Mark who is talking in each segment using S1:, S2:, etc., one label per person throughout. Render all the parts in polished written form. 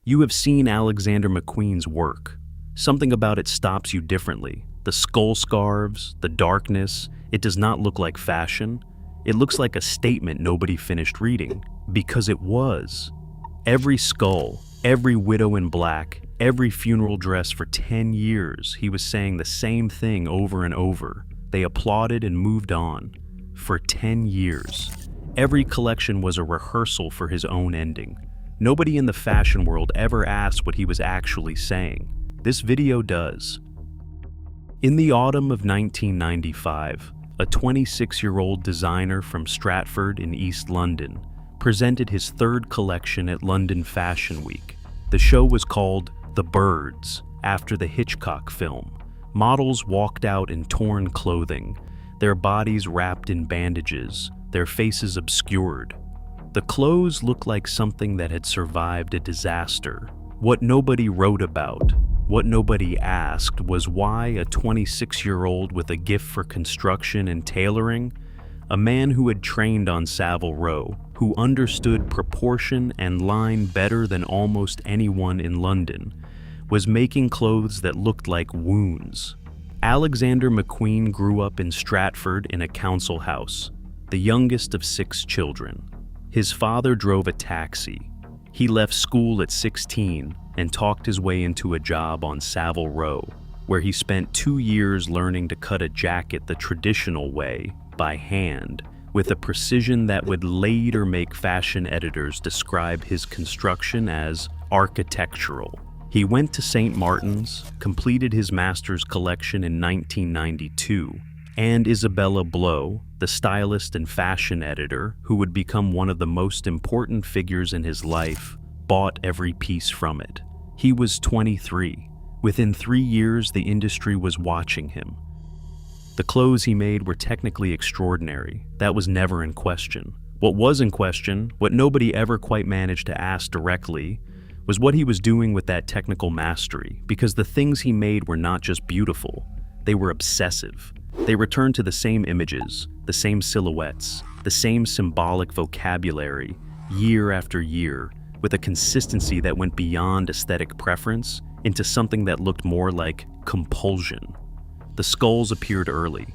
S1: You have seen Alexander McQueen's work. Something about it stops you differently. The skull scarves, the darkness, it does not look like fashion. It looks like a statement nobody finished reading, because it was. Every skull, every widow in black, every funeral dress for 10 years, he was saying the same thing over and over. They applauded and moved on. For 10 years. Every collection was a rehearsal for his own ending. Nobody in the fashion world ever asked what he was actually saying. This video does. In the autumn of 1995, a 26-year-old designer from Stratford in East London presented his third collection at London Fashion Week. The show was called The Birds, after the Hitchcock film. Models walked out in torn clothing, their bodies wrapped in bandages, their faces obscured. The clothes looked like something that had survived a disaster. What nobody wrote about, what nobody asked, was why a 26-year-old with a gift for construction and tailoring, a man who had trained on Savile Row, who understood proportion and line better than almost anyone in London, was making clothes that looked like wounds. Alexander McQueen grew up in Stratford in a council house, the youngest of 6 children. His father drove a taxi. He left school at 16 and talked his way into a job on Savile Row, where he spent 2 years learning to cut a jacket the traditional way, by hand, with a precision that would later make fashion editors describe his construction as architectural. He went to St. Martin's, completed his master's collection in 1992, and Isabella Blow, the stylist and fashion editor who would become one of the most important figures in his life, bought every piece from it. He was 23. Within 3 years, the industry was watching him. The clothes he made were technically extraordinary. That was never in question. What was in question, what nobody ever quite managed to ask directly, was what he was doing with that technical mastery, because the things he made were not just beautiful, they were obsessive. They returned to the same images, the same silhouettes, the same symbolic vocabulary, year after year, with a consistency that went beyond aesthetic preference into something that looked more like compulsion. The skulls appeared early,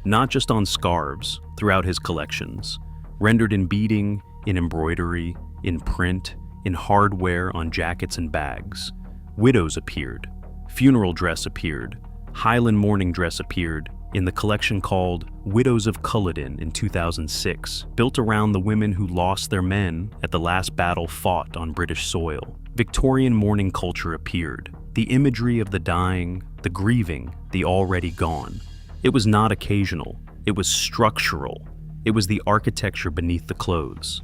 S1: not just on scarves, throughout his collections, rendered in beading, in embroidery, in print, in hardware on jackets and bags. Widows appeared, funeral dress appeared, Highland mourning dress appeared in the collection called Widows of Culloden in 2006, built around the women who lost their men at the last battle fought on British soil. Victorian mourning culture appeared, the imagery of the dying, the grieving, the already gone. It was not occasional, it was structural. It was the architecture beneath the clothes.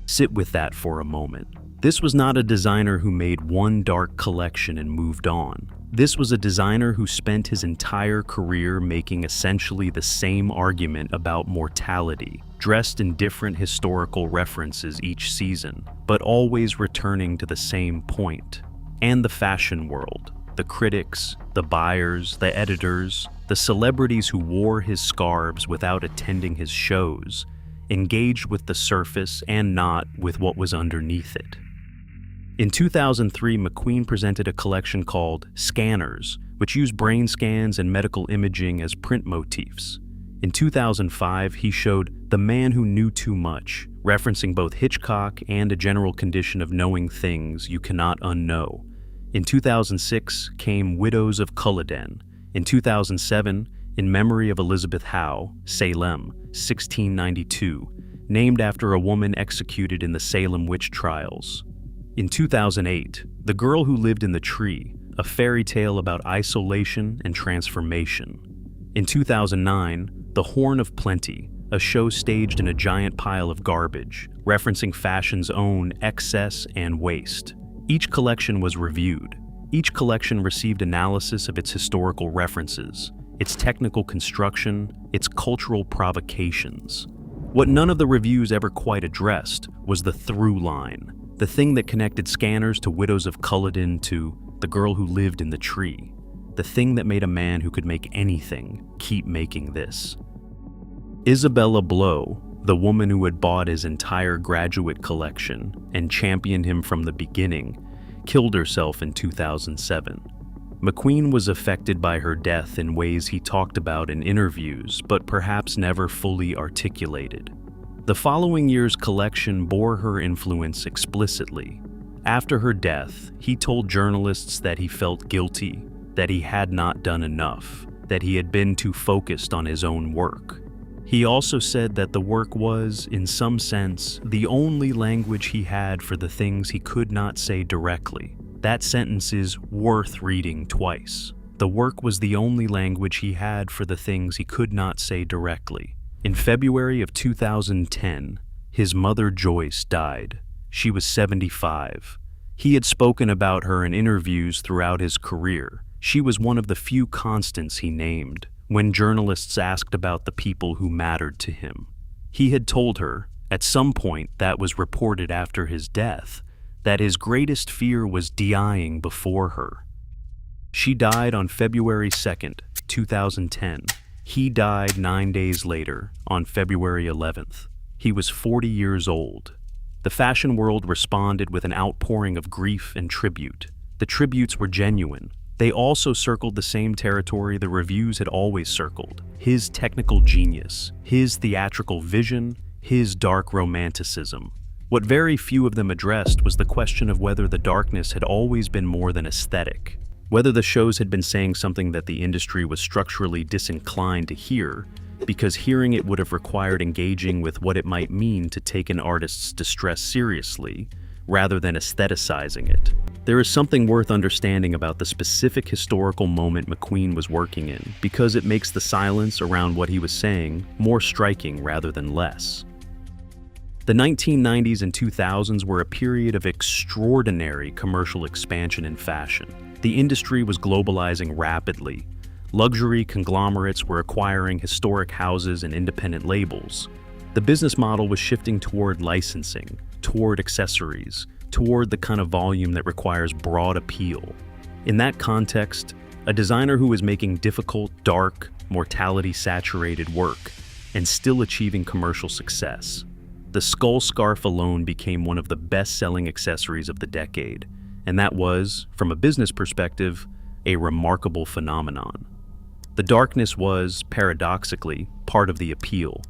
S1: Sit with that for a moment. This was not a designer who made one dark collection and moved on. This was a designer who spent his entire career making essentially the same argument about mortality, dressed in different historical references each season, but always returning to the same point. And the fashion world, the critics, the buyers, the editors, the celebrities who wore his scarves without attending his shows, engaged with the surface and not with what was underneath it. In 2003, McQueen presented a collection called Scanners, which used brain scans and medical imaging as print motifs. In 2005, he showed The Man Who Knew Too Much, referencing both Hitchcock and a general condition of knowing things you cannot unknow. In 2006 came Widows of Culloden. In 2007, in memory of Elizabeth Howe, Salem, 1692, named after a woman executed in the Salem witch trials. In 2008, The Girl Who Lived in the Tree, a fairy tale about isolation and transformation. In 2009, The Horn of Plenty, a show staged in a giant pile of garbage, referencing fashion's own excess and waste. Each collection was reviewed. Each collection received analysis of its historical references, its technical construction, its cultural provocations. What none of the reviews ever quite addressed was the through line, the thing that connected Scanners to Widows of Culloden to The Girl Who Lived in the Tree, the thing that made a man who could make anything keep making this. Isabella Blow, the woman who had bought his entire graduate collection and championed him from the beginning, killed herself in 2007. McQueen was affected by her death in ways he talked about in interviews, but perhaps never fully articulated. The following year's collection bore her influence explicitly. After her death, he told journalists that he felt guilty, that he had not done enough, that he had been too focused on his own work. He also said that the work was, in some sense, the only language he had for the things he could not say directly. That sentence is worth reading twice. The work was the only language he had for the things he could not say directly. In February of 2010, his mother Joyce died. She was 75. He had spoken about her in interviews throughout his career. She was one of the few constants he named when journalists asked about the people who mattered to him. He had told her, at some point that was reported after his death, that his greatest fear was dying before her. She died on February 2nd, 2010. He died 9 days later, on February 11th. He was 40 years old. The fashion world responded with an outpouring of grief and tribute. The tributes were genuine. They also circled the same territory the reviews had always circled: his technical genius, his theatrical vision, his dark romanticism. What very few of them addressed was the question of whether the darkness had always been more than aesthetic, whether the shows had been saying something that the industry was structurally disinclined to hear, because hearing it would have required engaging with what it might mean to take an artist's distress seriously, rather than aestheticizing it. There is something worth understanding about the specific historical moment McQueen was working in, because it makes the silence around what he was saying more striking rather than less. The 1990s and 2000s were a period of extraordinary commercial expansion in fashion. The industry was globalizing rapidly. Luxury conglomerates were acquiring historic houses and independent labels. The business model was shifting toward licensing, toward accessories, toward the kind of volume that requires broad appeal. In that context, a designer who was making difficult, dark, mortality-saturated work and still achieving commercial success. The skull scarf alone became one of the best-selling accessories of the decade, and that was, from a business perspective, a remarkable phenomenon. The darkness was, paradoxically, part of the appeal.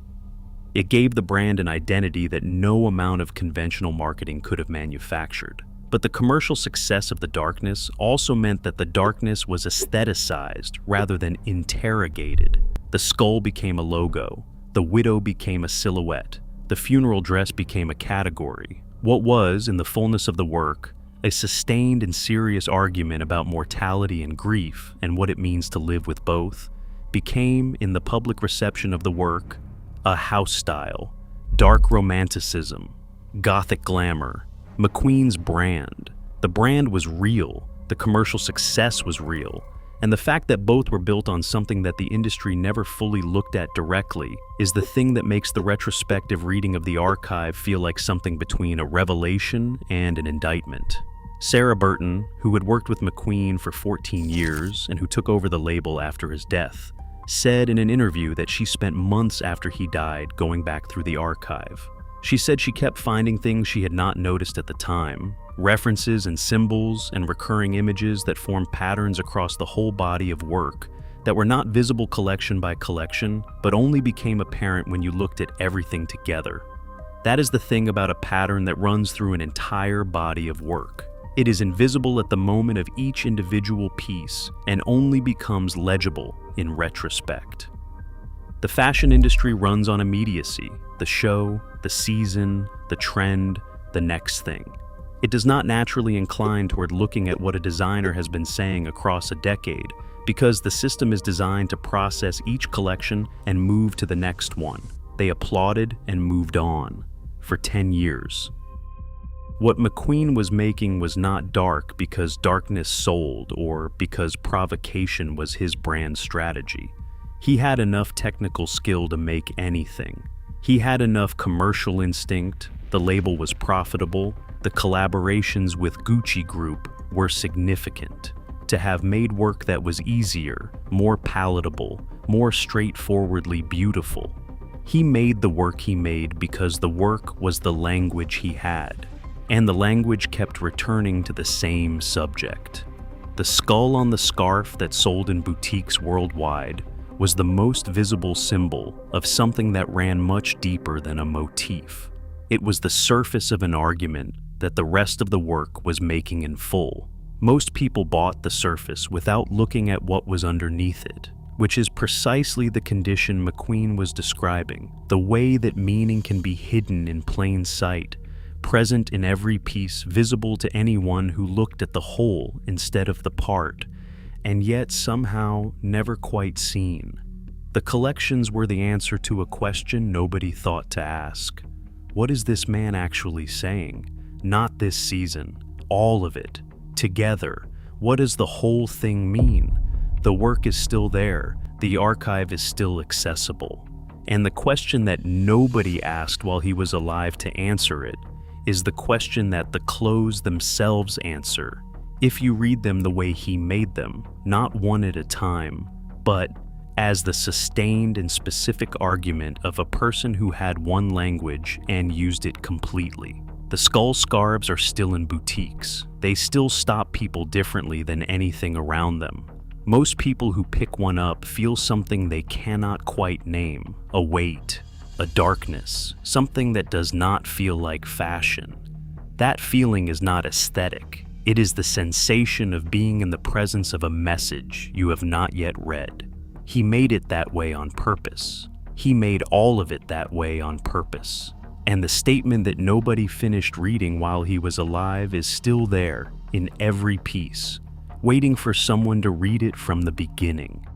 S1: It gave the brand an identity that no amount of conventional marketing could have manufactured. But the commercial success of the darkness also meant that the darkness was aestheticized rather than interrogated. The skull became a logo. The widow became a silhouette. The funeral dress became a category. What was, in the fullness of the work, a sustained and serious argument about mortality and grief and what it means to live with both, became, in the public reception of the work, a house style, dark romanticism, gothic glamour, McQueen's brand. The brand was real, the commercial success was real, and the fact that both were built on something that the industry never fully looked at directly is the thing that makes the retrospective reading of the archive feel like something between a revelation and an indictment. Sarah Burton, who had worked with McQueen for 14 years and who took over the label after his death, said in an interview that she spent months after he died going back through the archive. She said she kept finding things she had not noticed at the time, references and symbols and recurring images that formed patterns across the whole body of work that were not visible collection by collection, but only became apparent when you looked at everything together. That is the thing about a pattern that runs through an entire body of work. It is invisible at the moment of each individual piece and only becomes legible in retrospect. The fashion industry runs on immediacy: the show, the season, the trend, the next thing. It does not naturally incline toward looking at what a designer has been saying across a decade, because the system is designed to process each collection and move to the next one. They applauded and moved on for 10 years. What McQueen was making was not dark because darkness sold or because provocation was his brand strategy. He had enough technical skill to make anything. He had enough commercial instinct, the label was profitable, the collaborations with Gucci Group were significant, to have made work that was easier, more palatable, more straightforwardly beautiful. He made the work he made because the work was the language he had. And the language kept returning to the same subject. The skull on the scarf that sold in boutiques worldwide was the most visible symbol of something that ran much deeper than a motif. It was the surface of an argument that the rest of the work was making in full. Most people bought the surface without looking at what was underneath it, which is precisely the condition McQueen was describing, the way that meaning can be hidden in plain sight, present in every piece, visible to anyone who looked at the whole instead of the part, and yet somehow never quite seen. The collections were the answer to a question nobody thought to ask. What is this man actually saying? Not this season, all of it, together. What does the whole thing mean? The work is still there, the archive is still accessible. And the question that nobody asked while he was alive to answer it is the question that the clothes themselves answer, if you read them the way he made them, not one at a time, but as the sustained and specific argument of a person who had one language and used it completely. The skull scarves are still in boutiques. They still stop people differently than anything around them. Most people who pick one up feel something they cannot quite name, a weight, a darkness, something that does not feel like fashion. That feeling is not aesthetic. It is the sensation of being in the presence of a message you have not yet read. He made it that way on purpose. He made all of it that way on purpose. And the statement that nobody finished reading while he was alive is still there in every piece, waiting for someone to read it from the beginning.